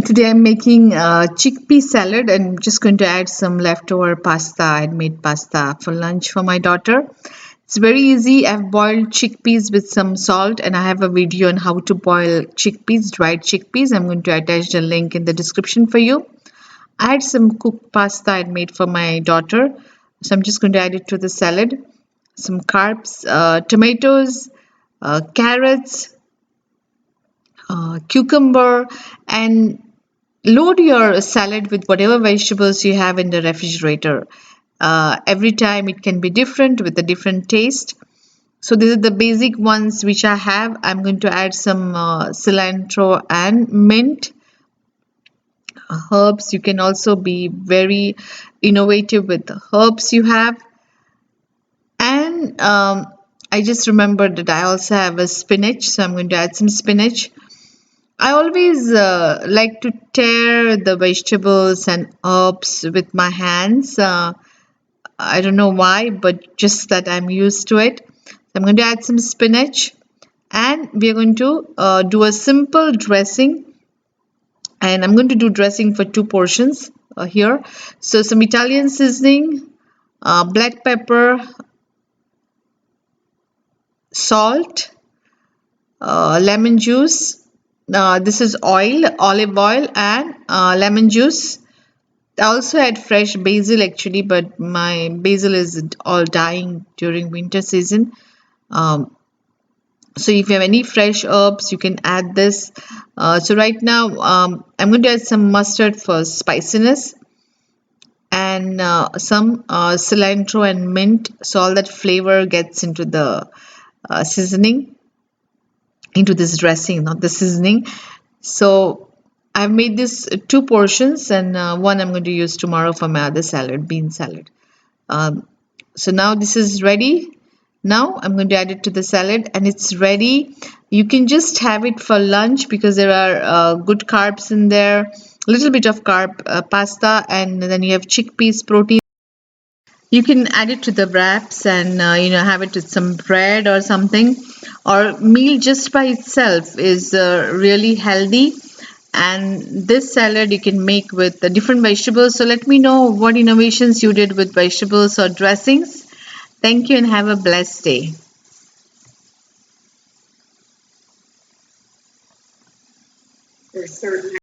Today I'm making chickpea salad and I'm just going to add some leftover pasta. I'd made pasta for lunch for my daughter. It's very easy. I've boiled chickpeas with some salt and I have a video on how to boil chickpeas, dried chickpeas. I'm going to attach the link in the description for you. I had some cooked pasta I'd made for my daughter. So I'm just going to add it to the salad. Some carbs, tomatoes, carrots, cucumber, and load your salad with whatever vegetables you have in the refrigerator. Every time it can be different with a different taste. So these are the basic ones which I have. I'm going to add some cilantro and mint herbs. You can also be very innovative with the herbs you have. And I just remembered that I also have a spinach, so I'm going to add some spinach. I always like to tear the vegetables and herbs with my hands. I don't know why, but just that I'm used to it. So I'm going to add some spinach and we're going to do a simple dressing. And I'm going to do dressing for 2 portions here. So some Italian seasoning, black pepper, salt, lemon juice. This is oil, olive oil, and lemon juice. I also had fresh basil actually, but my basil is all dying during winter season. So if you have any fresh herbs, you can add this. So right now, I'm going to add some mustard for spiciness and some cilantro and mint, so all that flavor gets into the seasoning, into this dressing, not the seasoning. So I've made this 2 portions and one I'm going to use tomorrow for my other salad, bean salad. So now this is ready. Now I'm going to add it to the salad and it's ready. You can just have it for lunch because there are good carbs in there, a little bit of carb pasta, and then you have chickpeas protein. You can add it to the wraps and have it with some bread or something, or meal just by itself is really healthy. And this salad you can make with the different vegetables. So let me know what innovations you did with vegetables or dressings. Thank you and have a blessed day. There's certain